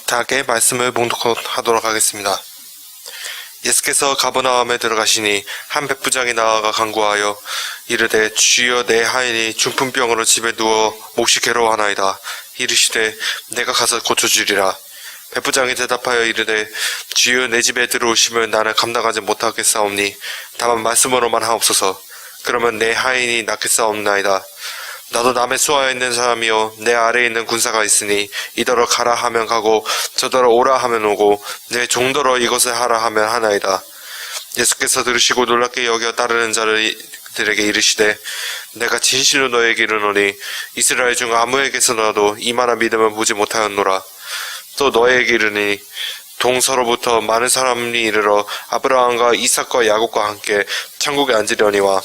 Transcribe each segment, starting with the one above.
다 함께 말씀을 봉독하도록 하겠습니다. 예수께서 가버나움에 들어가시니 한 백부장이 나아가 간구하여 이르되 주여 내 하인이 중풍병으로 집에 누워 몹시 괴로워하나이다. 이르시되 내가 가서 고쳐주리라. 백부장이 대답하여 이르되 주여 내 집에 들어오시면 나는 감당하지 못하겠사오니 다만 말씀으로만 하옵소서. 그러면 내 하인이 낫겠사옵나이다. 나도 남의 수하에 있는 사람이요 내 아래에 있는 군사가 있으니 이더러 가라 하면 가고 저더러 오라 하면 오고 내 종더러 이것을 하라 하면 하나이다. 예수께서 들으시고 놀랍게 여겨 따르는 자들에게 이르시되 내가 진실로 너에게 이르노니 이스라엘 중 아무에게서라도 이만한 믿음을 보지 못하였노라. 또 너에게 이르니 동서로부터 많은 사람이 이르러 아브라함과 이삭과 야곱과 함께 천국에 앉으려니와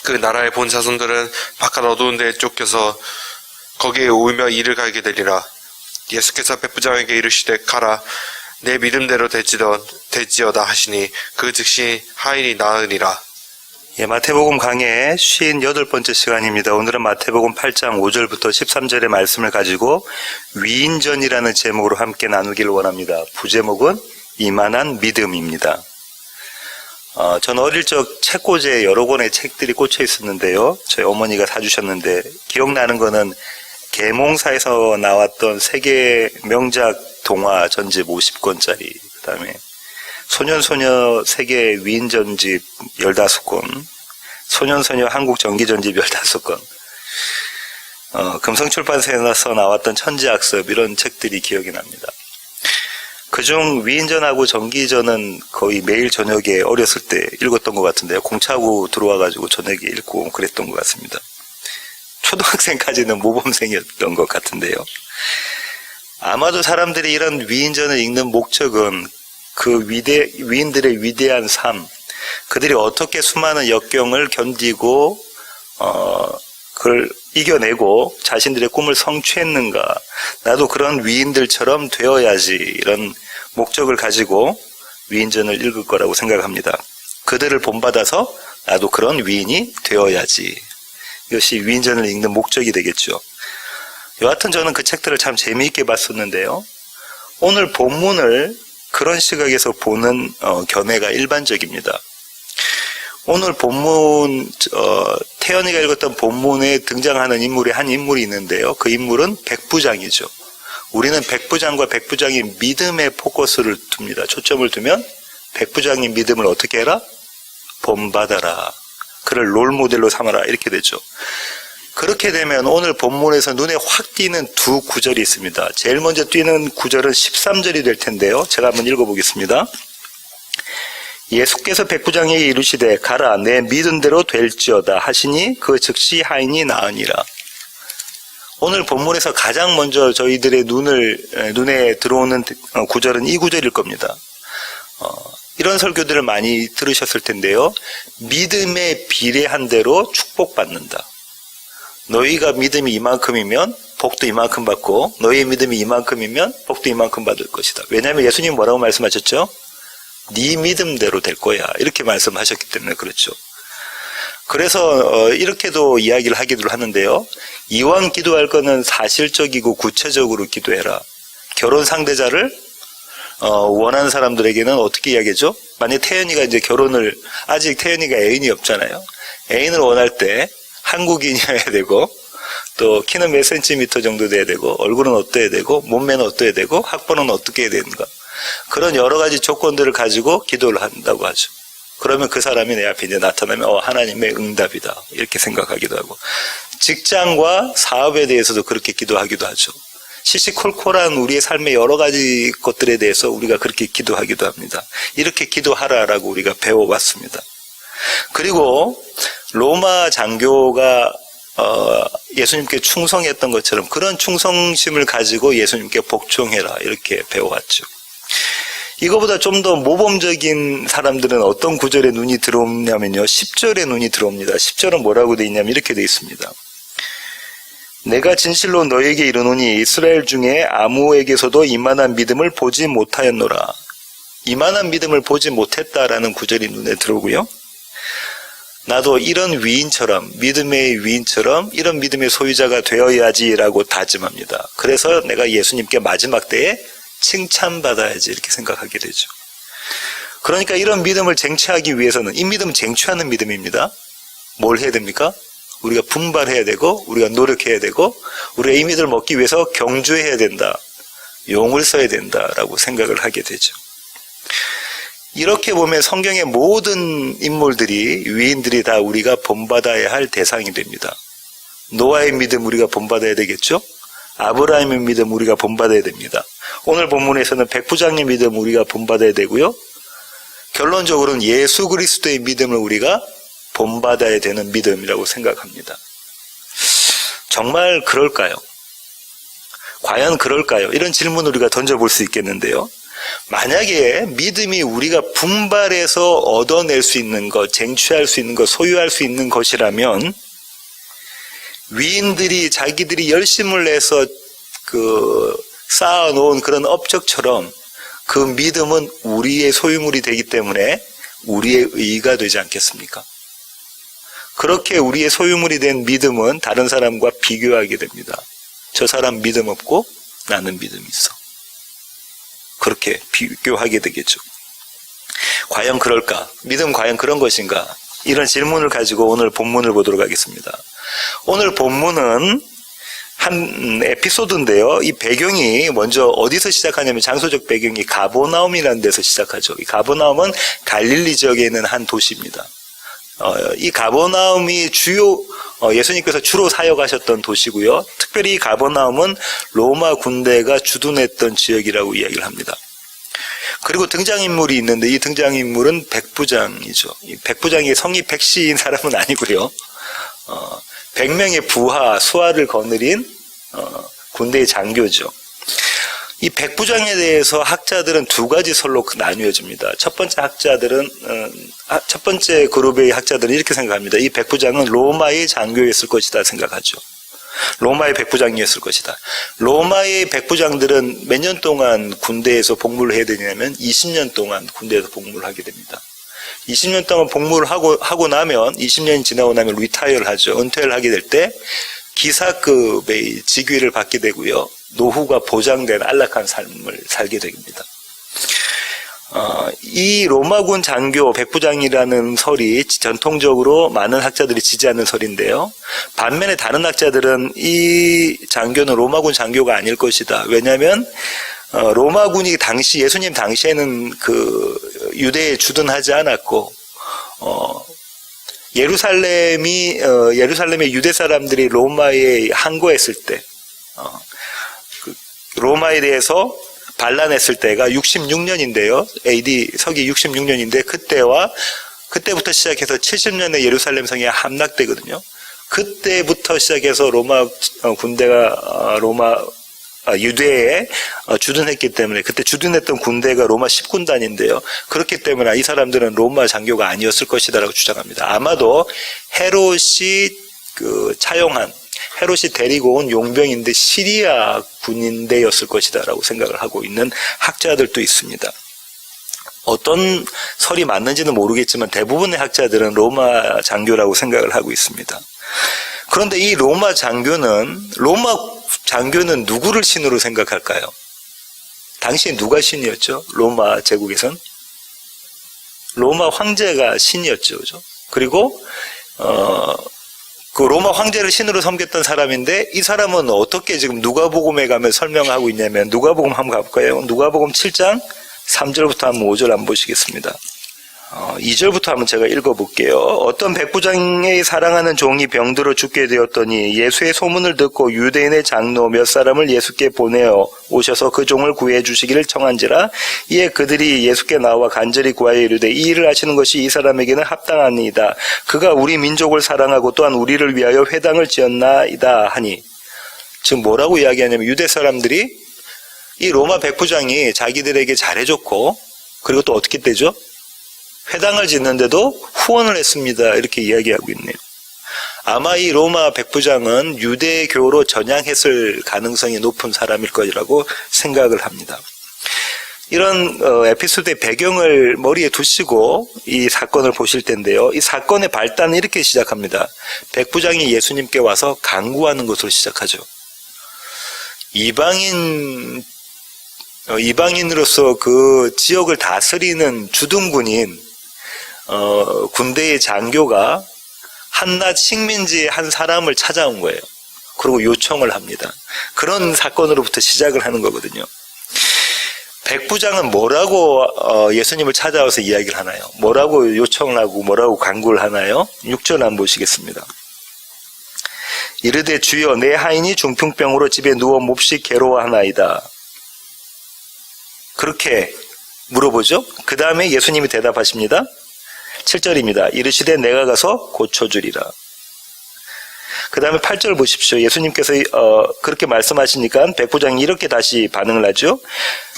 그 나라의 본 자손들은 바깥 어두운 데에 쫓겨서 거기에 울며 이를 갈게 되리라. 예수께서 백부장에게 이르시되 가라 내 믿음대로 되지어다 하시니 그 즉시 하인이 나으니라. 마태복음 강의 58번째 시간입니다. 오늘은 마태복음 8장 5절부터 13절의 말씀을 가지고 위인전이라는 제목으로 함께 나누기를 원합니다. 부제목은 이만한 믿음입니다. 전 어릴 적 책꽂이에 여러 권의 책들이 꽂혀 있었는데요. 저희 어머니가 사주셨는데 기억나는 거는 계몽사에서 나왔던 세계 명작 동화 전집 50권짜리, 그 다음에 소년소녀 세계 위인전집 15권, 소년소녀 한국 전기전집 15권, 금성출판사에서 나왔던 천지학습, 이런 책들이 기억이 납니다. 그중 위인전하고 전기전은 거의 매일 저녁에 어렸을 때 읽었던 것 같은데요. 공차하고 들어와가지고 저녁에 읽고 그랬던 것 같습니다. 초등학생까지는 모범생이었던 것 같은데요. 아마도 사람들이 이런 위인전을 읽는 목적은 그 위인들의 위대한 삶, 그들이 어떻게 수많은 역경을 견디고 그걸 이겨내고 자신들의 꿈을 성취했는가, 나도 그런 위인들처럼 되어야지, 이런 목적을 가지고 위인전을 읽을 거라고 생각합니다. 그들을 본받아서 나도 그런 위인이 되어야지, 이것이 위인전을 읽는 목적이 되겠죠. 여하튼 저는 그 책들을 참 재미있게 봤었는데요. 오늘 본문을 그런 시각에서 보는 견해가 일반적입니다. 오늘 본문, 태연이가 읽었던 본문에 등장하는 한 인물이 있는데요. 그 인물은 백부장이죠. 우리는 백부장과 백부장의 믿음에 포커스를 둡니다. 초점을 두면 백부장의 믿음을 어떻게 해라? 본받아라. 그를 롤모델로 삼아라. 이렇게 되죠. 그렇게 되면 오늘 본문에서 눈에 확 띄는 두 구절이 있습니다. 제일 먼저 띄는 구절은 13절이 될 텐데요. 제가 한번 읽어보겠습니다. 예수께서 백부장에게 이르시되 가라 내 믿은 대로 될지어다 하시니 그 즉시 하인이 나으니라. 오늘 본문에서 가장 먼저 저희들의 눈에 들어오는 구절은 이 구절일 겁니다. 이런 설교들을 많이 들으셨을 텐데요. 믿음에 비례한 대로 축복받는다. 너희가 믿음이 이만큼이면 복도 이만큼 받고 너희의 믿음이 이만큼이면 복도 이만큼 받을 것이다. 왜냐하면 예수님 뭐라고 말씀하셨죠? 네 믿음대로 될 거야, 이렇게 말씀하셨기 때문에 그렇죠. 그래서 이렇게도 이야기를 하기도 하는데요. 이왕 기도할 거는 사실적이고 구체적으로 기도해라. 결혼 상대자를 원하는 사람들에게는 어떻게 이야기하죠? 만약 태연이가 이제 아직 태연이가 애인이 없잖아요. 애인을 원할 때 한국인이어야 되고, 또 키는 몇 센티미터 정도 돼야 되고, 얼굴은 어떠해야 되고, 몸매는 어떠해야 되고, 학번은 어떻게 해야 되는가, 그런 여러 가지 조건들을 가지고 기도를 한다고 하죠. 그러면 그 사람이 내 앞에 이제 나타나면 하나님의 응답이다, 이렇게 생각하기도 하고, 직장과 사업에 대해서도 그렇게 기도하기도 하죠. 시시콜콜한 우리의 삶의 여러 가지 것들에 대해서 우리가 그렇게 기도하기도 합니다. 이렇게 기도하라라고 우리가 배워왔습니다. 그리고 로마 장교가 예수님께 충성했던 것처럼 그런 충성심을 가지고 예수님께 복종해라, 이렇게 배워왔죠. 이거보다 좀 더 모범적인 사람들은 어떤 구절에 눈이 들어오냐면요, 10절에 눈이 들어옵니다. 10절은 뭐라고 되어 있냐면 이렇게 되어 있습니다. 내가 진실로 너에게 이르노니 이스라엘 중에 아무에게서도 이만한 믿음을 보지 못하였노라. 이만한 믿음을 보지 못했다라는 구절이 눈에 들어오고요. 나도 이런 위인처럼, 믿음의 위인처럼 이런 믿음의 소유자가 되어야지라고 다짐합니다. 그래서 내가 예수님께 마지막 때에 칭찬받아야지 이렇게 생각하게 되죠. 그러니까 이런 믿음을 쟁취하기 위해서는, 이 믿음은 쟁취하는 믿음입니다. 뭘 해야 됩니까? 우리가 분발해야 되고, 우리가 노력해야 되고, 우리가 이 믿음을 먹기 위해서 경주해야 된다, 용을 써야 된다라고 생각을 하게 되죠. 이렇게 보면 성경의 모든 인물들이, 위인들이 다 우리가 본받아야 할 대상이 됩니다. 노아의 믿음 우리가 본받아야 되겠죠? 아브라함의 믿음 우리가 본받아야 됩니다. 오늘 본문에서는 백부장의 믿음 우리가 본받아야 되고요. 결론적으로는 예수 그리스도의 믿음을 우리가 본받아야 되는 믿음이라고 생각합니다. 정말 그럴까요? 과연 그럴까요? 이런 질문을 우리가 던져볼 수 있겠는데요. 만약에 믿음이 우리가 분발해서 얻어낼 수 있는 것, 쟁취할 수 있는 것, 소유할 수 있는 것이라면, 위인들이 자기들이 열심을 내서 쌓아놓은 그런 업적처럼 그 믿음은 우리의 소유물이 되기 때문에 우리의 의가 되지 않겠습니까? 그렇게 우리의 소유물이 된 믿음은 다른 사람과 비교하게 됩니다. 저 사람 믿음 없고 나는 믿음이 있어. 그렇게 비교하게 되겠죠. 과연 그럴까? 믿음 과연 그런 것인가? 이런 질문을 가지고 오늘 본문을 보도록 하겠습니다. 오늘 본문은 한 에피소드인데요. 이 배경이 먼저 어디서 시작하냐면, 장소적 배경이 가버나움이라는 데서 시작하죠. 이 가버나움은 갈릴리 지역에 있는 한 도시입니다. 이 가버나움이 예수님께서 주로 사역하셨던 도시고요. 특별히 이 가버나움은 로마 군대가 주둔했던 지역이라고 이야기를 합니다. 그리고 등장인물이 있는데, 이 등장인물은 백부장이죠. 이 백부장의 성이 백시인 사람은 아니고요. 100명의 부하, 수하를 거느린 군대의 장교죠. 이 백부장에 대해서 학자들은 두 가지 설로 나뉘어집니다. 첫 번째 그룹의 학자들은 이렇게 생각합니다. 이 백부장은 로마의 장교였을 것이다 생각하죠. 로마의 백부장이었을 것이다. 로마의 백부장들은 몇 년 동안 군대에서 복무를 해야 되냐면 20년 동안 군대에서 복무를 하게 됩니다. 20년 동안 복무를 하고 나면, 20년이 지나고 나면 리타이어를 하죠. 은퇴를 하게 될 때 기사급의 직위를 받게 되고요. 노후가 보장된 안락한 삶을 살게 됩니다. 이 로마군 장교 백부장이라는 설이 전통적으로 많은 학자들이 지지하는 설인데요. 반면에 다른 학자들은 이 장교는 로마군 장교가 아닐 것이다. 왜냐하면 로마군이 예수님 당시에는 유대에 주둔하지 않았고, 예루살렘의 유대 사람들이 로마에 항거했을 때, 로마에 대해서 반란했을 때가 66년인데요. AD 서기 66년인데, 그때부터 시작해서 70년에 예루살렘 성이 함락되거든요. 그때부터 시작해서 로마 군대가 유대에 주둔했기 때문에, 그때 주둔했던 군대가 로마 10군단인데요. 그렇기 때문에 이 사람들은 로마 장교가 아니었을 것이다라고 주장합니다. 아마도 헤롯이 헤롯이 데리고 온 용병인데 시리아 군인대였을 것이다라고 생각을 하고 있는 학자들도 있습니다. 어떤 설이 맞는지는 모르겠지만 대부분의 학자들은 로마 장교라고 생각을 하고 있습니다. 그런데 이 로마 장교는 누구를 신으로 생각할까요? 당시에 누가 신이었죠? 로마 제국에선 로마 황제가 신이었죠, 그죠? 그리고 그 로마 황제를 신으로 섬겼던 사람인데, 이 사람은 어떻게 지금 누가복음에 가면 설명하고 있냐면, 누가복음 한번 가볼까요? 누가복음 7장 3절부터 한번 5절 한번 보시겠습니다. 2절부터 한번 제가 읽어볼게요. 어떤 백부장의 사랑하는 종이 병들어 죽게 되었더니 예수의 소문을 듣고 유대인의 장로 몇 사람을 예수께 보내어 오셔서 그 종을 구해 주시기를 청한지라. 이에 그들이 예수께 나와 간절히 구하여 이르되, 이 일을 하시는 것이 이 사람에게는 합당하니이다. 그가 우리 민족을 사랑하고 또한 우리를 위하여 회당을 지었나이다 하니. 지금 뭐라고 이야기하냐면, 유대 사람들이 이 로마 백부장이 자기들에게 잘해줬고, 그리고 또 어떻게 되죠? 회당을 짓는데도 후원을 했습니다. 이렇게 이야기하고 있네요. 아마 이 로마 백부장은 유대교로 전향했을 가능성이 높은 사람일 거라고 생각을 합니다. 이런 에피소드의 배경을 머리에 두시고 이 사건을 보실 텐데요. 이 사건의 발단은 이렇게 시작합니다. 백부장이 예수님께 와서 간구하는 것으로 시작하죠. 이방인 이방인으로서 그 지역을 다스리는 주둔군인 군대의 장교가 한낱 식민지의 한 사람을 찾아온 거예요. 그리고 요청을 합니다. 그런 사건으로부터 시작을 하는 거거든요. 백부장은 뭐라고 예수님을 찾아와서 이야기를 하나요? 뭐라고 요청을 하고 뭐라고 간구를 하나요? 6절 한번 보시겠습니다. 이르되 주여 내 하인이 중풍병으로 집에 누워 몹시 괴로워하나이다. 그렇게 물어보죠. 그 다음에 예수님이 대답하십니다. 7절입니다. 이르시되 내가 가서 고쳐주리라. 그 다음에 8절 보십시오. 예수님께서 그렇게 말씀하시니까 백부장이 이렇게 다시 반응을 하죠.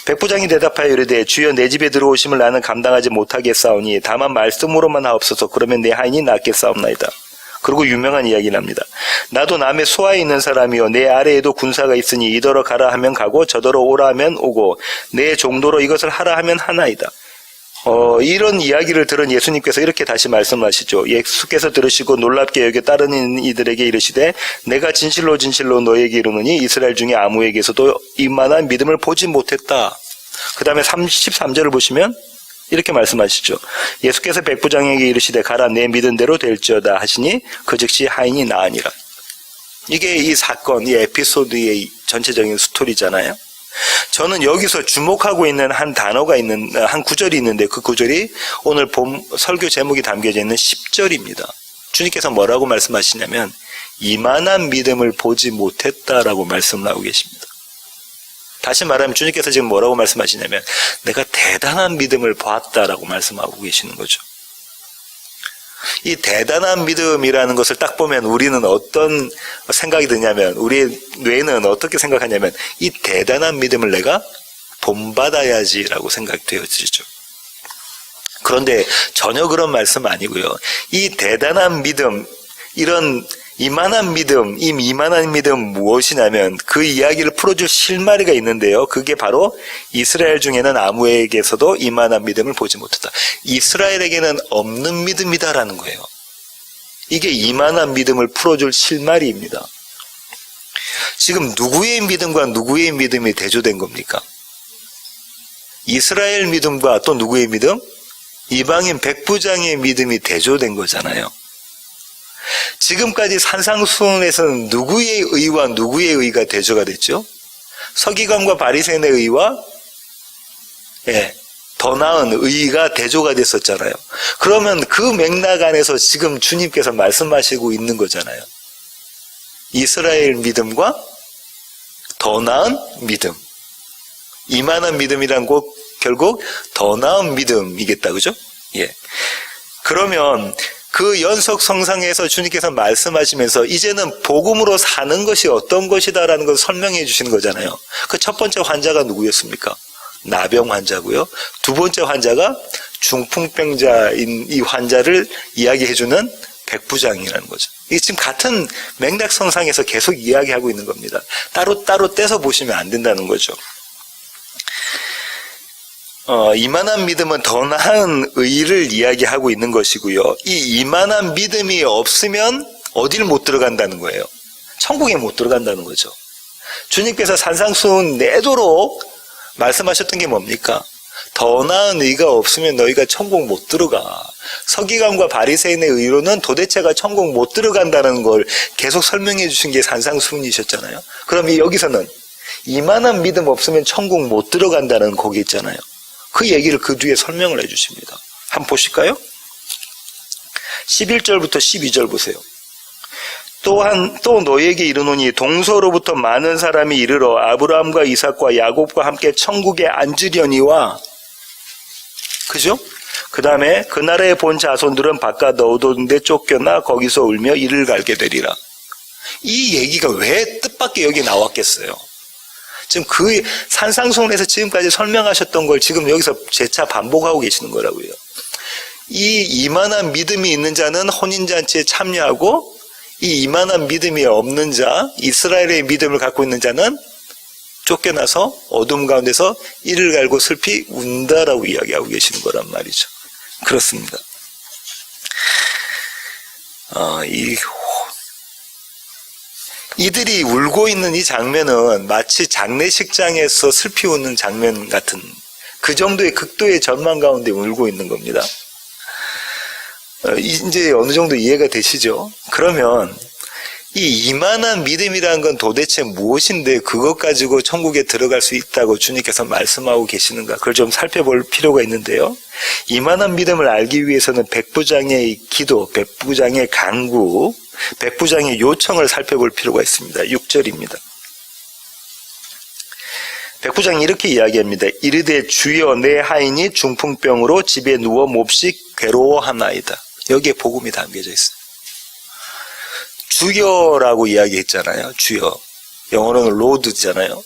백부장이 대답하여 이르되 주여 내 집에 들어오심을 나는 감당하지 못하겠사오니 다만 말씀으로만 하옵소서. 그러면 내 하인이 낫겠사옵나이다. 그리고 유명한 이야기를 합니다. 나도 남의 수하에 있는 사람이요 내 아래에도 군사가 있으니 이더러 가라 하면 가고 저더러 오라 하면 오고 내 종도로 이것을 하라 하면 하나이다. 이런 이야기를 들은 예수님께서 이렇게 다시 말씀하시죠. 예수께서 들으시고 놀랍게 여겨 따르는 이들에게 이르시되 내가 진실로 진실로 너에게 이르노니 이스라엘 중에 아무에게서도 이만한 믿음을 보지 못했다. 그 다음에 13절을 보시면 이렇게 말씀하시죠. 예수께서 백부장에게 이르시되 가라 내 믿은 대로 될지어다 하시니 그 즉시 하인이 나으니라. 이게 이 사건, 이 에피소드의 전체적인 스토리잖아요. 저는 여기서 주목하고 있는 한 구절이 있는데 그 구절이 오늘 본 설교 제목이 담겨져 있는 10절입니다. 주님께서 뭐라고 말씀하시냐면 이만한 믿음을 보지 못했다라고 말씀을 하고 계십니다. 다시 말하면 주님께서 지금 뭐라고 말씀하시냐면 내가 대단한 믿음을 보았다라고 말씀하고 계시는 거죠. 이 대단한 믿음이라는 것을 딱 보면 우리는 어떤 생각이 드냐면 우리의 뇌는 어떻게 생각하냐면 이 대단한 믿음을 내가 본받아야지라고 생각이 되어지죠. 그런데 전혀 그런 말씀 아니고요. 이 대단한 믿음, 이만한 믿음, 이 이만한 믿음 무엇이냐면 그 이야기를 풀어줄 실마리가 있는데요. 그게 바로 이스라엘 중에는 아무에게서도 이만한 믿음을 보지 못했다. 이스라엘에게는 없는 믿음이다라는 거예요. 이게 이만한 믿음을 풀어줄 실마리입니다. 지금 누구의 믿음과 누구의 믿음이 대조된 겁니까? 이스라엘 믿음과 또 누구의 믿음? 이방인 백부장의 믿음이 대조된 거잖아요. 지금까지 산상수훈에서는 누구의 의와 누구의 의가 대조가 됐죠? 서기관과 바리새인의 의와 더 나은 의가 대조가 됐었잖아요. 그러면 그 맥락 안에서 지금 주님께서 말씀하시고 있는 거잖아요. 이스라엘 믿음과 더 나은 믿음. 이만한 믿음이란 것 결국 더 나은 믿음이겠다, 그죠? 예. 그러면 그 연속 성상에서 주님께서 말씀하시면서 이제는 복음으로 사는 것이 어떤 것이다라는 것을 설명해 주시는 거잖아요. 그 첫 번째 환자가 누구였습니까? 나병 환자고요. 두 번째 환자가 중풍병자인 이 환자를 이야기해 주는 백부장이라는 거죠. 이게 지금 같은 맥락 성상에서 계속 이야기하고 있는 겁니다. 따로 떼서 보시면 안 된다는 거죠. 이만한 믿음은 더 나은 의를 이야기하고 있는 것이고요. 이 이만한 믿음이 없으면 어딜 못 들어간다는 거예요. 천국에 못 들어간다는 거죠. 주님께서 산상수훈 내도록 말씀하셨던 게 뭡니까? 더 나은 의가 없으면 너희가 천국 못 들어가. 서기관과 바리새인의 의로는 도대체가 천국 못 들어간다는 걸 계속 설명해 주신 게 산상수훈이셨잖아요. 그럼 여기서는 이만한 믿음 없으면 천국 못 들어간다는 거기 있잖아요. 그 얘기를 그 뒤에 설명을 해 주십니다. 한번 보실까요? 11절부터 12절 보세요. 또 너희에게 이르노니 동서로부터 많은 사람이 이르러 아브라함과 이삭과 야곱과 함께 천국에 앉으려니와, 그죠? 그 다음에 그 나라에 본 자손들은 바깥 얻은 데 쫓겨나 거기서 울며 이를 갈게 되리라. 이 얘기가 왜 뜻밖의 여기 나왔겠어요? 지금 그 산상수훈에서 지금까지 설명하셨던 걸 지금 여기서 재차 반복하고 계시는 거라고요. 이 이만한 믿음이 있는 자는 혼인잔치에 참여하고 이 이만한 믿음이 없는 자, 이스라엘의 믿음을 갖고 있는 자는 쫓겨나서 어둠 가운데서 이를 갈고 슬피 운다라고 이야기하고 계시는 거란 말이죠. 그렇습니다. 이들이 울고 있는 이 장면은 마치 장례식장에서 슬피 웃는 장면 같은 그 정도의 극도의 전망 가운데 울고 있는 겁니다. 이제 어느 정도 이해가 되시죠? 그러면 이 이만한 믿음이라는 건 도대체 무엇인데 그것 가지고 천국에 들어갈 수 있다고 주님께서 말씀하고 계시는가? 그걸 좀 살펴볼 필요가 있는데요. 이만한 믿음을 알기 위해서는 백부장의 기도, 백부장의 간구, 백부장의 요청을 살펴볼 필요가 있습니다. 6절입니다. 백부장이 이렇게 이야기합니다. 이르되 주여 내 하인이 중풍병으로 집에 누워 몹시 괴로워하나이다. 여기에 복음이 담겨져 있어요. 주여라고 이야기했잖아요. 주여. 영어로는 로드잖아요.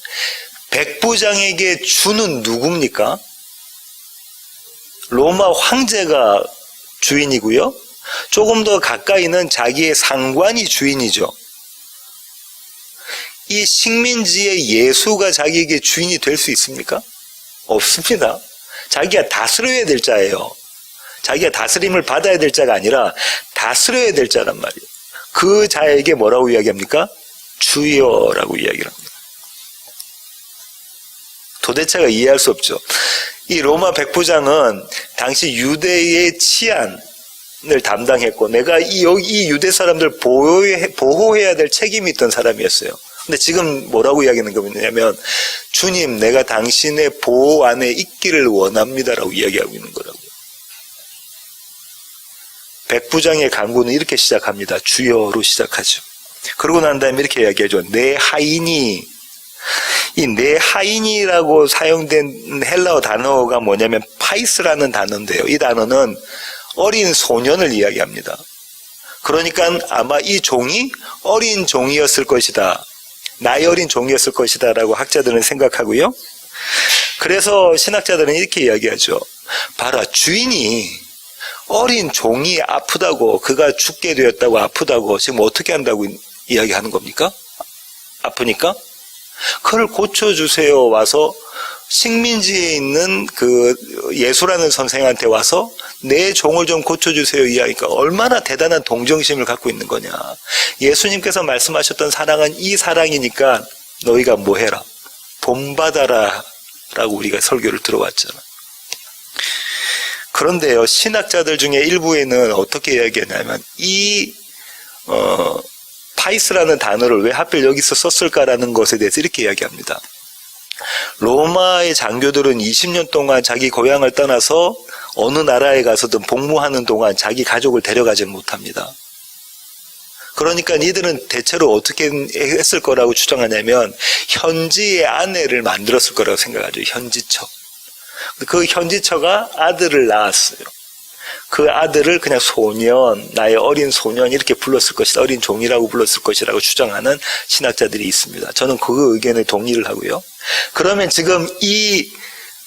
백부장에게 주는 누굽니까? 로마 황제가 주인이고요. 조금 더 가까이는 자기의 상관이 주인이죠. 이 식민지의 예수가 자기에게 주인이 될 수 있습니까? 없습니다. 자기가 다스려야 될 자예요. 자기가 다스림을 받아야 될 자가 아니라 다스려야 될 자란 말이에요. 그 자에게 뭐라고 이야기합니까? 주여라고 이야기를 합니다. 도대체가 이해할 수 없죠. 이 로마 백부장은 당시 유대의 치안을 담당했고 내가 이 유대 사람들 보호해야 될 책임이 있던 사람이었어요. 근데 지금 뭐라고 이야기하는 거냐면 주님 내가 당신의 보호 안에 있기를 원합니다라고 이야기하고 있는 거라고요. 백부장의 간구는 이렇게 시작합니다. 주여로 시작하죠. 그러고 난 다음에 이렇게 이야기하죠. 내 하인이, 이 내 하인이라고 사용된 헬라어 단어가 뭐냐면 파이스라는 단어인데요. 이 단어는 어린 소년을 이야기합니다. 그러니까 아마 이 종이 어린 종이었을 것이다. 나이 어린 종이었을 것이다 라고 학자들은 생각하고요. 그래서 신학자들은 이렇게 이야기하죠. 봐라, 주인이 어린 종이 아프다고, 그가 죽게 되었다고 아프다고 지금 어떻게 한다고 이야기하는 겁니까? 아프니까? 그걸 고쳐주세요 와서 식민지에 있는 그 예수라는 선생한테 와서 내 종을 좀 고쳐주세요 이야기하니까 얼마나 대단한 동정심을 갖고 있는 거냐. 예수님께서 말씀하셨던 사랑은 이 사랑이니까 너희가 뭐 해라? 본받아라 라고 우리가 설교를 들어왔잖아. 그런데요, 신학자들 중에 일부에는 어떻게 이야기하냐면 파이스라는 단어를 왜 하필 여기서 썼을까라는 것에 대해서 이렇게 이야기합니다. 로마의 장교들은 20년 동안 자기 고향을 떠나서 어느 나라에 가서든 복무하는 동안 자기 가족을 데려가지 못합니다. 그러니까 이들은 대체로 어떻게 했을 거라고 추정하냐면 현지의 아내를 만들었을 거라고 생각하죠. 현지처. 그 현지처가 아들을 낳았어요. 그 아들을 그냥 소년, 나의 어린 소년 이렇게 불렀을 것이다. 어린 종이라고 불렀을 것이라고 추정하는 신학자들이 있습니다. 저는 그 의견에 동의를 하고요. 그러면 지금 이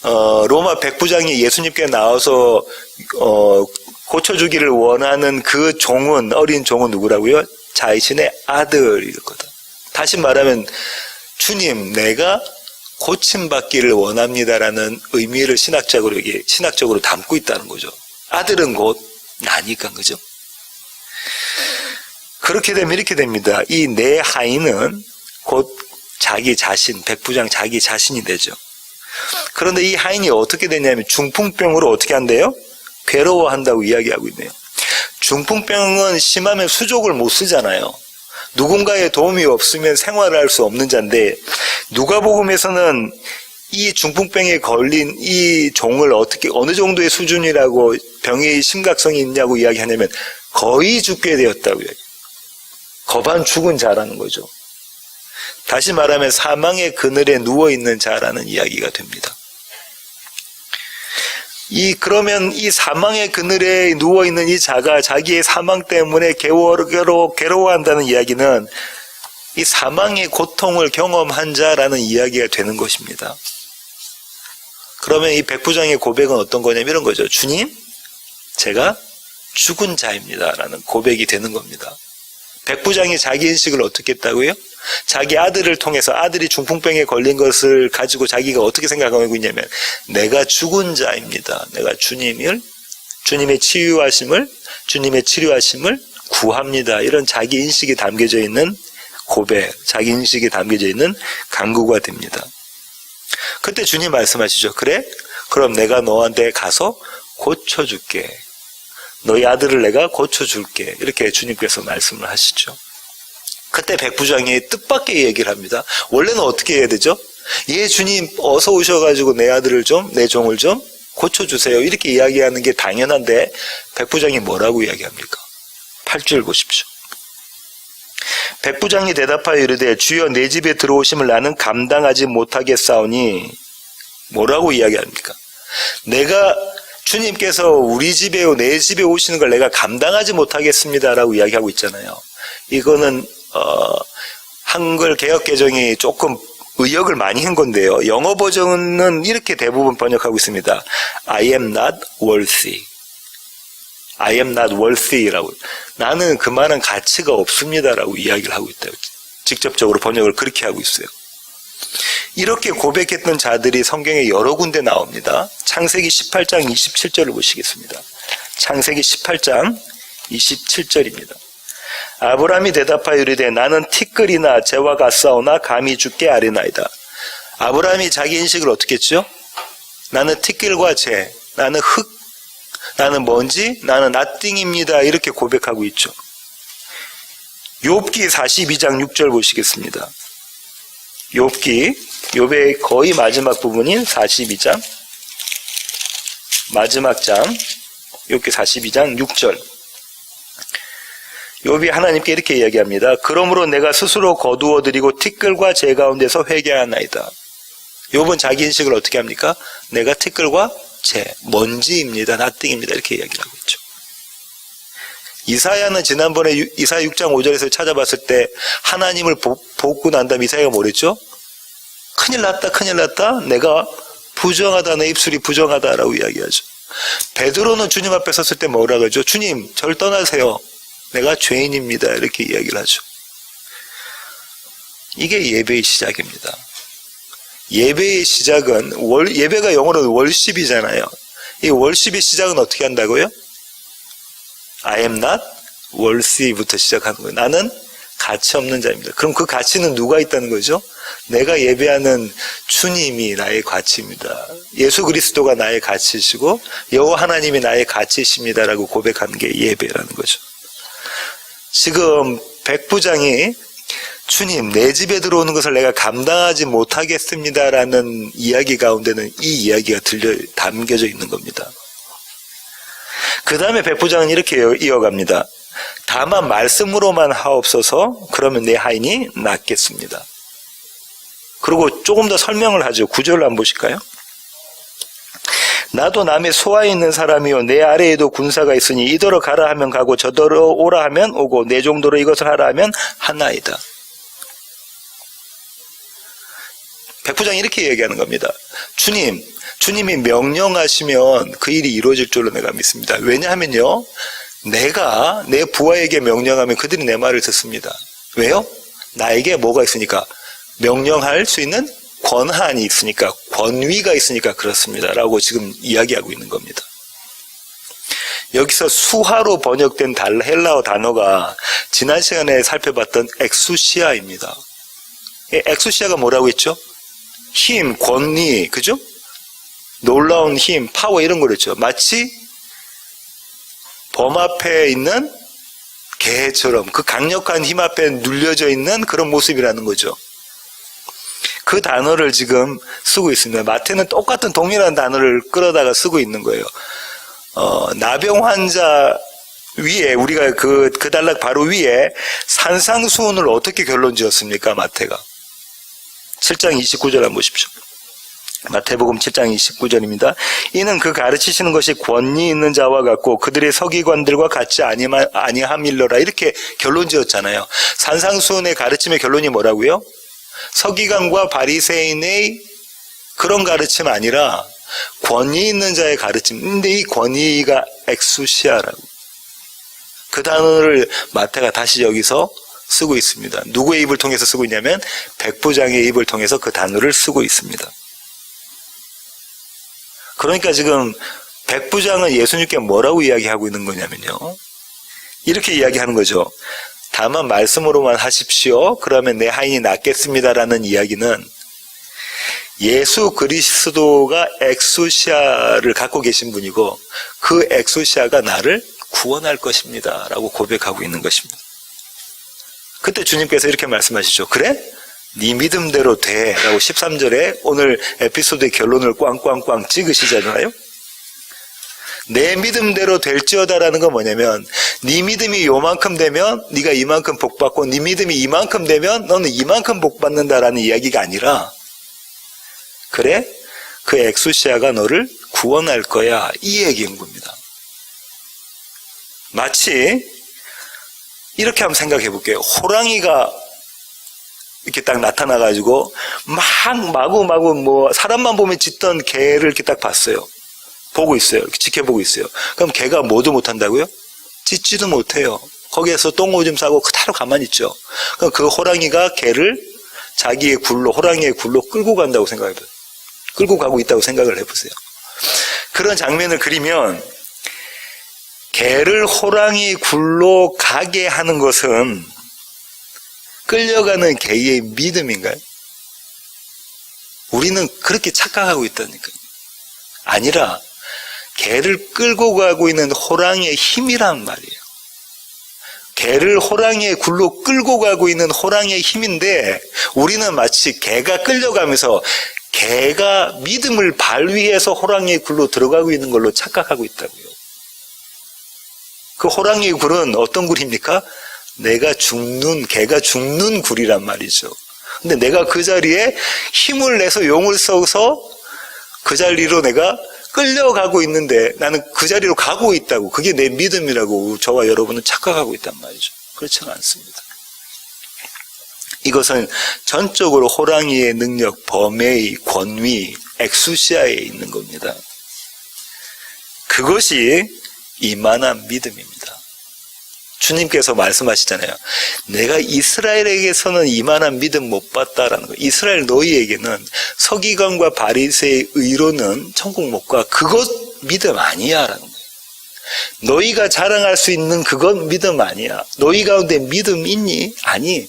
로마 백부장이 예수님께 나와서 고쳐주기를 원하는 그 종은, 어린 종은 누구라고요? 자신의 아들이거든. 다시 말하면 주님, 내가 고침받기를 원합니다라는 의미를 신학적으로 담고 있다는 거죠. 아들은 곧 나니까, 그죠? 그렇게 되면 이렇게 됩니다. 이 내 하인은 곧 자기 자신, 백부장 자기 자신이 되죠. 그런데 이 하인이 어떻게 되냐면 중풍병으로 어떻게 한대요? 괴로워한다고 이야기하고 있네요. 중풍병은 심하면 수족을 못 쓰잖아요. 누군가의 도움이 없으면 생활을 할 수 없는 자인데 누가복음에서는 이 중풍병에 걸린 이 종을 어떻게 어느 정도의 수준이라고 병의 심각성이 있냐고 이야기하냐면 거의 죽게 되었다고요. 거반 죽은 자라는 거죠. 다시 말하면 사망의 그늘에 누워있는 자라는 이야기가 됩니다. 그러면 이 사망의 그늘에 누워있는 이 자가 자기의 사망 때문에 괴로워한다는 이야기는 이 사망의 고통을 경험한 자라는 이야기가 되는 것입니다. 그러면 이 백부장의 고백은 어떤 거냐면 이런 거죠. 주님, 제가 죽은 자입니다 라는 고백이 되는 겁니다. 백부장이 자기 인식을 어떻게 했다고요? 자기 아들을 통해서 아들이 중풍병에 걸린 것을 가지고 자기가 어떻게 생각하고 있냐면 내가 죽은 자입니다. 내가 주님의 치유하심을, 주님의 치료하심을 구합니다. 이런 자기 인식이 담겨져 있는 고백, 자기 인식이 담겨져 있는 간구가 됩니다. 그때 주님 말씀하시죠. 그래? 그럼 내가 너한테 가서 고쳐줄게. 너희 아들을 내가 고쳐줄게. 이렇게 주님께서 말씀을 하시죠. 그때 백부장이 뜻밖의 얘기를 합니다. 원래는 어떻게 해야 되죠? 예, 주님 어서 오셔가지고 내 아들을 좀, 내 종을 좀 고쳐주세요. 이렇게 이야기하는 게 당연한데 백부장이 뭐라고 이야기합니까? 8절 보십시오. 백부장이 대답하여 이르되 주여 내 집에 들어오심을 나는 감당하지 못하겠사오니 뭐라고 이야기합니까? 내가 주님께서 우리 집에 내 집에 오시는 걸 내가 감당하지 못하겠습니다라고 이야기하고 있잖아요. 이거는 한글 개역 개정이 조금 의역을 많이 한 건데요. 영어 버전은 이렇게 대부분 번역하고 있습니다. I am not worthy. I am not worthy라고. 나는 그만한 가치가 없습니다라고 이야기를 하고 있다고. 직접적으로 번역을 그렇게 하고 있어요. 이렇게 고백했던 자들이 성경에 여러 군데 나옵니다. 창세기 18장 27절을 보시겠습니다. 창세기 18장 27절입니다. 아브라함이 대답하여 이르되 나는 티끌이나 재와 같사오나 감히 주께 아뢰나이다. 아브라함이 자기 인식을 어떻게 했죠? 나는 티끌과 재, 나는 흙, 나는 먼지, 나는 nothing입니다. 이렇게 고백하고 있죠. 욥기 42장 6절 보시겠습니다. 욥의 거의 마지막 부분인 42장 마지막 장 욥기 42장 6절. 욥이 하나님께 이렇게 이야기합니다. 그러므로 내가 스스로 거두어드리고 티끌과 재 가운데서 회개하나이다. 욥은 자기 인식을 어떻게 합니까? 내가 티끌과 재, 먼지입니다. nothing입니다. 이렇게 이야기를 하고 있죠. 이사야는 지난번에 이사야 6장 5절에서 찾아봤을 때 하나님을 보고 난 다음에 이사야가 뭐랬죠? 큰일 났다, 큰일 났다. 내가 부정하다, 내 입술이 부정하다라고 이야기하죠. 베드로는 주님 앞에 섰을 때 뭐라 그러죠? 주님, 절 떠나세요. 내가 죄인입니다. 이렇게 이야기를 하죠. 이게 예배의 시작입니다. 예배의 시작은 예배가 영어로는 월십이잖아요. 이 월십의 시작은 어떻게 한다고요? I am not worthy부터 시작하는 거예요. 나는 가치 없는 자입니다. 그럼 그 가치는 누가 있다는 거죠? 내가 예배하는 주님이 나의 가치입니다. 예수 그리스도가 나의 가치이시고 여호와 하나님이 나의 가치이십니다라고 고백하는 게 예배라는 거죠. 지금 백부장이 주님 내 집에 들어오는 것을 내가 감당하지 못하겠습니다라는 이야기 가운데는 이 이야기가 담겨져 있는 겁니다. 그 다음에 백부장은 이렇게 이어갑니다. 다만 말씀으로만 하옵소서. 그러면 내 하인이 낫겠습니다. 그리고 조금 더 설명을 하죠. 9절을 한번 보실까요? 나도 남의 소하에 있는 사람이요 내 아래에도 군사가 있으니 이더러 가라 하면 가고 저더러 오라 하면 오고 내 정도로 이것을 하라 하면 하나이다. 백부장이 이렇게 얘기하는 겁니다. 주님이 명령하시면 그 일이 이루어질 줄로 내가 믿습니다. 왜냐하면요, 내가 내 부하에게 명령하면 그들이 내 말을 듣습니다. 왜요? 나에게 뭐가 있으니까? 명령할 수 있는 권한이 있으니까, 권위가 있으니까 그렇습니다. 라고 지금 이야기하고 있는 겁니다. 여기서 수하로 번역된 헬라어 단어가 지난 시간에 살펴봤던 엑수시아입니다. 엑수시아가 뭐라고 했죠? 힘, 권위, 그죠? 놀라운 힘, 파워 이런 거랬죠. 마치 범 앞에 있는 개처럼 그 강력한 힘 앞에 눌려져 있는 그런 모습이라는 거죠. 그 단어를 지금 쓰고 있습니다. 마태는 똑같은 동일한 단어를 끌어다가 쓰고 있는 거예요. 나병 환자 위에 우리가 그 단락 바로 위에 산상수훈을 어떻게 결론 지었습니까? 마태가 7장 29절 한번 보십시오. 마태복음 7장 29절입니다. 이는 그 가르치시는 것이 권위 있는 자와 같고 그들의 서기관들과 같지 아니함일러라. 이렇게 결론 지었잖아요. 산상수훈의 가르침의 결론이 뭐라고요? 서기관과 바리새인의 그런 가르침 아니라 권위 있는 자의 가르침. 근데 이 권위가 엑수시아라고. 그 단어를 마태가 다시 여기서 쓰고 있습니다. 누구의 입을 통해서 쓰고 있냐면 백부장의 입을 통해서 그 단어를 쓰고 있습니다. 그러니까 지금 백부장은 예수님께 뭐라고 이야기하고 있는 거냐면요. 이렇게 이야기하는 거죠. 다만 말씀으로만 하십시오. 그러면 내 하인이 낫겠습니다라는 이야기는 예수 그리스도가 엑소시아를 갖고 계신 분이고 그 엑소시아가 나를 구원할 것입니다 라고 고백하고 있는 것입니다. 그때 주님께서 이렇게 말씀하시죠. 그래? 네 믿음대로 돼 라고 13절에 오늘 에피소드의 결론을 꽝꽝꽝 찍으시잖아요. 내 믿음대로 될지어다라는 건 뭐냐면 네 믿음이 요만큼 되면 네가 이만큼 복받고 네 믿음이 이만큼 되면 너는 이만큼 복받는다라는 이야기가 아니라 그래? 그 엑소시아가 너를 구원할 거야 이 얘기인 겁니다. 마치 이렇게 한번 생각해 볼게요. 호랑이가 이렇게 딱 나타나가지고 마구마구 뭐 사람만 보면 짖던 개를 이렇게 딱 봤어요. 보고 있어요. 이렇게 지켜보고 있어요. 그럼 개가 뭐도 못한다고요? 짖지도 못해요. 거기에서 똥오줌 싸고 그대로 가만히 있죠. 그럼 그 호랑이가 개를 자기의 굴로, 호랑이의 굴로 끌고 간다고 생각해봐요. 끌고 가고 있다고 생각을 해보세요. 그런 장면을 그리면 개를 호랑이 굴로 가게 하는 것은 끌려가는 개의 믿음인가요? 우리는 그렇게 착각하고 있다니까요. 아니라 개를 끌고 가고 있는 호랑이의 힘이란 말이에요. 개를 호랑이의 굴로 끌고 가고 있는 호랑이의 힘인데 우리는 마치 개가 끌려가면서 개가 믿음을 발 위에서 호랑이의 굴로 들어가고 있는 걸로 착각하고 있다고요. 그 호랑이의 굴은 어떤 굴입니까? 개가 죽는 굴이란 말이죠. 근데 내가 그 자리에 힘을 내서 용을 써서 그 자리로 내가 끌려가고 있는데 나는 그 자리로 가고 있다고. 그게 내 믿음이라고 저와 여러분은 착각하고 있단 말이죠. 그렇지는 않습니다. 이것은 전적으로 호랑이의 능력, 범의 권위, 엑수시아에 있는 겁니다. 그것이 이만한 믿음입니다. 주님께서 말씀하시잖아요. 내가 이스라엘에게서는 이만한 믿음 못 봤다라는 거. 이스라엘 너희에게는 서기관과 바리새의 의로는 천국 못 가. 그것 믿음 아니야라는 거예요. 너희가 자랑할 수 있는 그건 믿음 아니야. 너희 가운데 믿음 있니? 아니.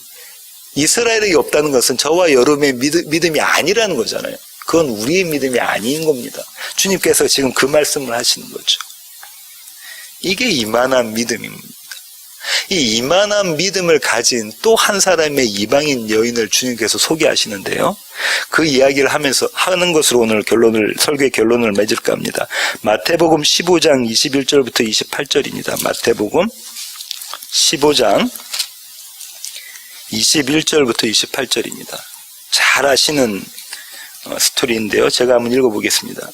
이스라엘에게 없다는 것은 저와 여러분의 믿음이 아니라는 거잖아요. 그건 우리의 믿음이 아닌 겁니다. 주님께서 지금 그 말씀을 하시는 거죠. 이게 이만한 믿음입니다. 이 이만한 믿음을 가진 또 한 사람의 이방인 여인을 주님께서 소개하시는데요. 그 이야기를 하는 것으로 오늘 설교의 결론을 맺을까 합니다. 마태복음 15장 21절부터 28절입니다. 마태복음 15장 21절부터 28절입니다. 잘 아시는 스토리인데요. 제가 한번 읽어보겠습니다.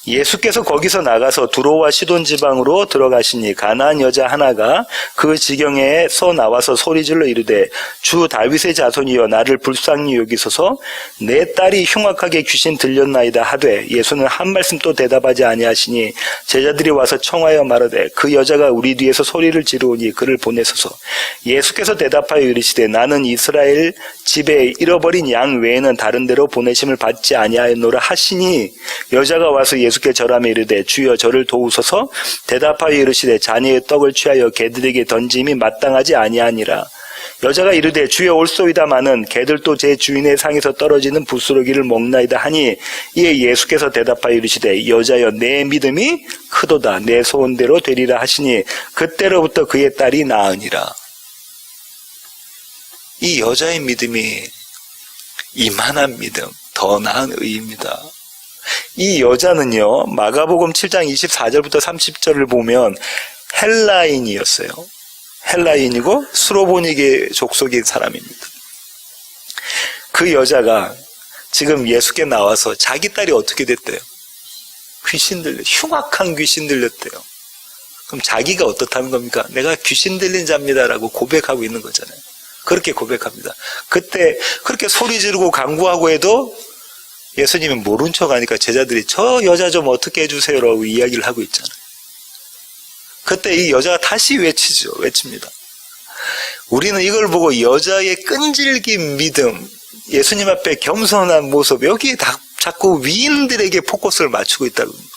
예수께서 거기서 나가서 두로와 시돈 지방으로 들어가시니 가나안 여자 하나가 그 지경에서 나와서 소리질러 이르되 주 다윗의 자손이여 나를 불쌍히 여기소서 내 딸이 흉악하게 귀신 들렸나이다 하되 예수는 한 말씀 또 대답하지 아니하시니 제자들이 와서 청하여 말하되 그 여자가 우리 뒤에서 소리를 지르오니 그를 보내소서. 예수께서 대답하여 이르시되 나는 이스라엘 집에 잃어버린 양 외에는 다른 데로 보내심을 받지 아니하였노라 하시니 여자가 와서 예수께 절하며 이르되 주여 저를 도우소서. 대답하여 이르시되 자녀의 떡을 취하여 개들에게 던짐이 마땅하지 아니하니라. 여자가 이르되 주여 올소이다마는 개들도 제 주인의 상에서 떨어지는 부스러기를 먹나이다 하니 이에 예수께서 대답하여 이르시되 여자여 내 믿음이 크도다 내 소원대로 되리라 하시니 그때로부터 그의 딸이 나으니라. 이 여자의 믿음이 이만한 믿음, 더 나은 의입니다. 이 여자는요, 마가복음 7장 24절부터 30절을 보면 헬라인이었어요. 헬라인이고 수로보니게 족속인 사람입니다. 그 여자가 지금 예수께 나와서 자기 딸이 어떻게 됐대요? 흉악한 귀신 들렸대요. 그럼 자기가 어떻다는 겁니까? 내가 귀신 들린 자입니다라고 고백하고 있는 거잖아요. 그렇게 고백합니다. 그때 그렇게 소리 지르고 간구하고 해도 예수님은 모른 척 하니까 제자들이 저 여자 좀 어떻게 해주세요라고 이야기를 하고 있잖아요. 그때 이 여자가 다시 외칩니다. 우리는 이걸 보고 여자의 끈질긴 믿음, 예수님 앞에 겸손한 모습, 여기에 자꾸 위인들에게 포커스를 맞추고 있다고 합니다.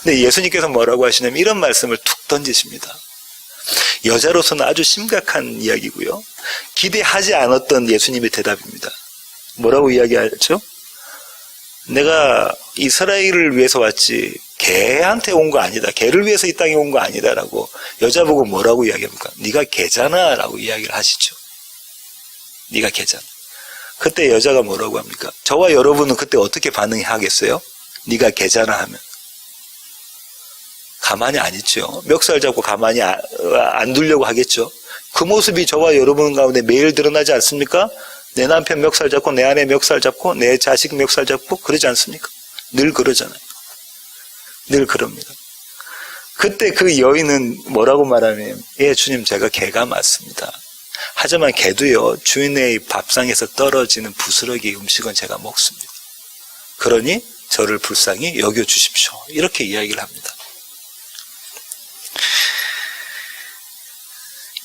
근데 예수님께서 뭐라고 하시냐면 이런 말씀을 툭 던지십니다. 여자로서는 아주 심각한 이야기고요. 기대하지 않았던 예수님의 대답입니다. 뭐라고 이야기하죠? 내가 이스라엘을 위해서 왔지 개한테 온 거 아니다. 개를 위해서 이 땅에 온 거 아니다라고 여자 보고 뭐라고 이야기합니까? 네가 개잖아 라고 이야기를 하시죠. 네가 개잖아. 그때 여자가 뭐라고 합니까? 저와 여러분은 그때 어떻게 반응하겠어요? 네가 개잖아 하면 가만히 안 있죠. 멱살 잡고 가만히 안 두려고 하겠죠. 그 모습이 저와 여러분 가운데 매일 드러나지 않습니까? 내 남편 멱살 잡고 내 아내 멱살 잡고 내 자식 멱살 잡고 그러지 않습니까? 늘 그러잖아요. 늘 그럽니다. 그때 그 여인은 뭐라고 말하냐면 예 주님 제가 개가 맞습니다. 하지만 개도요 주인의 밥상에서 떨어지는 부스러기 음식은 제가 먹습니다. 그러니 저를 불쌍히 여겨주십시오. 이렇게 이야기를 합니다.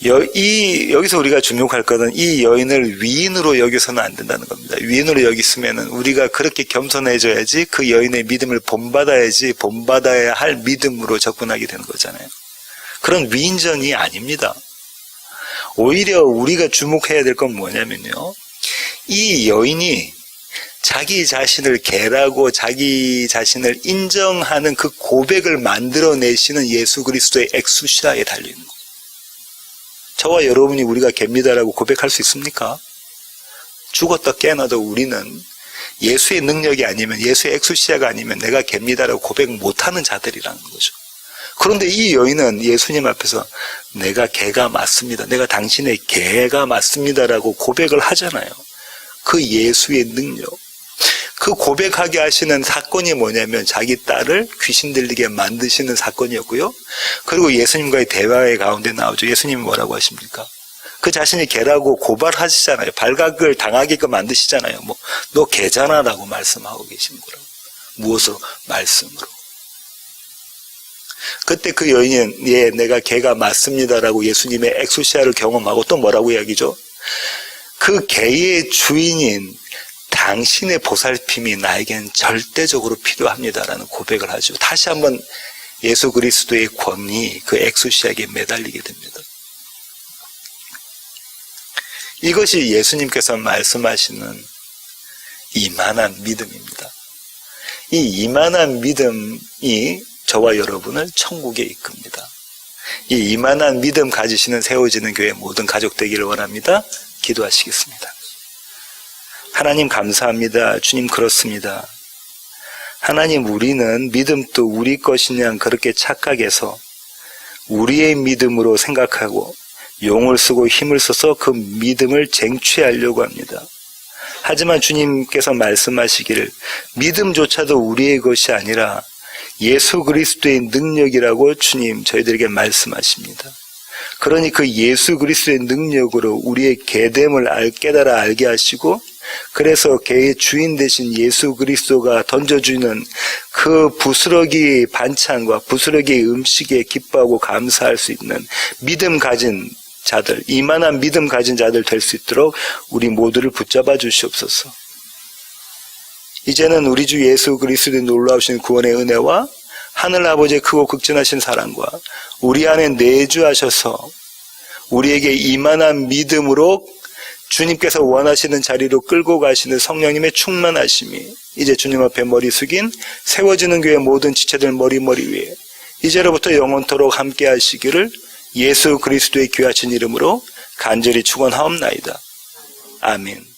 여기서 우리가 주목할 것은 이 여인을 위인으로 여겨서는 안 된다는 겁니다. 위인으로 여기으면 우리가 그렇게 겸손해져야지 그 여인의 믿음을 본받아야지 본받아야 할 믿음으로 접근하게 되는 거잖아요. 그런 위인전이 아닙니다. 오히려 우리가 주목해야 될 건 뭐냐면요. 이 여인이 자기 자신을 개라고 자기 자신을 인정하는 그 고백을 만들어내시는 예수 그리스도의 엑수시아에 달려있는 거예요. 저와 여러분이 우리가 개입니다라고 고백할 수 있습니까? 죽었다 깨어나도 우리는 예수의 능력이 아니면 예수의 엑수시아가 아니면 내가 개입니다라고 고백 못하는 자들이라는 거죠. 그런데 이 여인은 예수님 앞에서 내가 개가 맞습니다. 내가 당신의 개가 맞습니다라고 고백을 하잖아요. 그 예수의 능력. 그 고백하게 하시는 사건이 뭐냐면 자기 딸을 귀신 들리게 만드시는 사건이었고요. 그리고 예수님과의 대화의 가운데 나오죠. 예수님이 뭐라고 하십니까? 그 자신이 개라고 고발하시잖아요. 발각을 당하게끔 만드시잖아요. 너 개잖아 라고 말씀하고 계신 거라고. 무엇으로? 말씀으로. 그때 그 여인은 예 내가 개가 맞습니다라고 예수님의 엑소시아를 경험하고 또 뭐라고 이야기죠? 그 개의 주인인 당신의 보살핌이 나에겐 절대적으로 필요합니다라는 고백을 하죠. 다시 한번 예수 그리스도의 권위, 그 엑수시아에게 매달리게 됩니다. 이것이 예수님께서 말씀하시는 이만한 믿음입니다. 이 이만한 믿음이 저와 여러분을 천국에 이끕니다. 이 이만한 믿음 가지시는 세워지는 교회 모든 가족 되기를 원합니다. 기도하시겠습니다. 하나님 감사합니다. 주님 그렇습니다. 하나님 우리는 믿음도 우리 것인 양 그렇게 착각해서 우리의 믿음으로 생각하고 용을 쓰고 힘을 써서 그 믿음을 쟁취하려고 합니다. 하지만 주님께서 말씀하시기를 믿음조차도 우리의 것이 아니라 예수 그리스도의 능력이라고 주님 저희들에게 말씀하십니다. 그러니 그 예수 그리스도의 능력으로 우리의 개됨을 깨달아 알게 하시고 그래서 개의 주인 되신 예수 그리스도가 던져주는 그 부스러기 반찬과 부스러기 음식에 기뻐하고 감사할 수 있는 믿음 가진 자들, 이만한 믿음 가진 자들 될 수 있도록 우리 모두를 붙잡아 주시옵소서. 이제는 우리 주 예수 그리스도의 놀라우신 구원의 은혜와 하늘아버지의 크고 극진하신 사랑과 우리 안에 내주하셔서 우리에게 이만한 믿음으로 주님께서 원하시는 자리로 끌고 가시는 성령님의 충만하심이 이제 주님 앞에 머리 숙인 세워지는 교회 모든 지체들 머리 위에 이제로부터 영원토록 함께 하시기를 예수 그리스도의 귀하신 이름으로 간절히 축원하옵나이다. 아멘.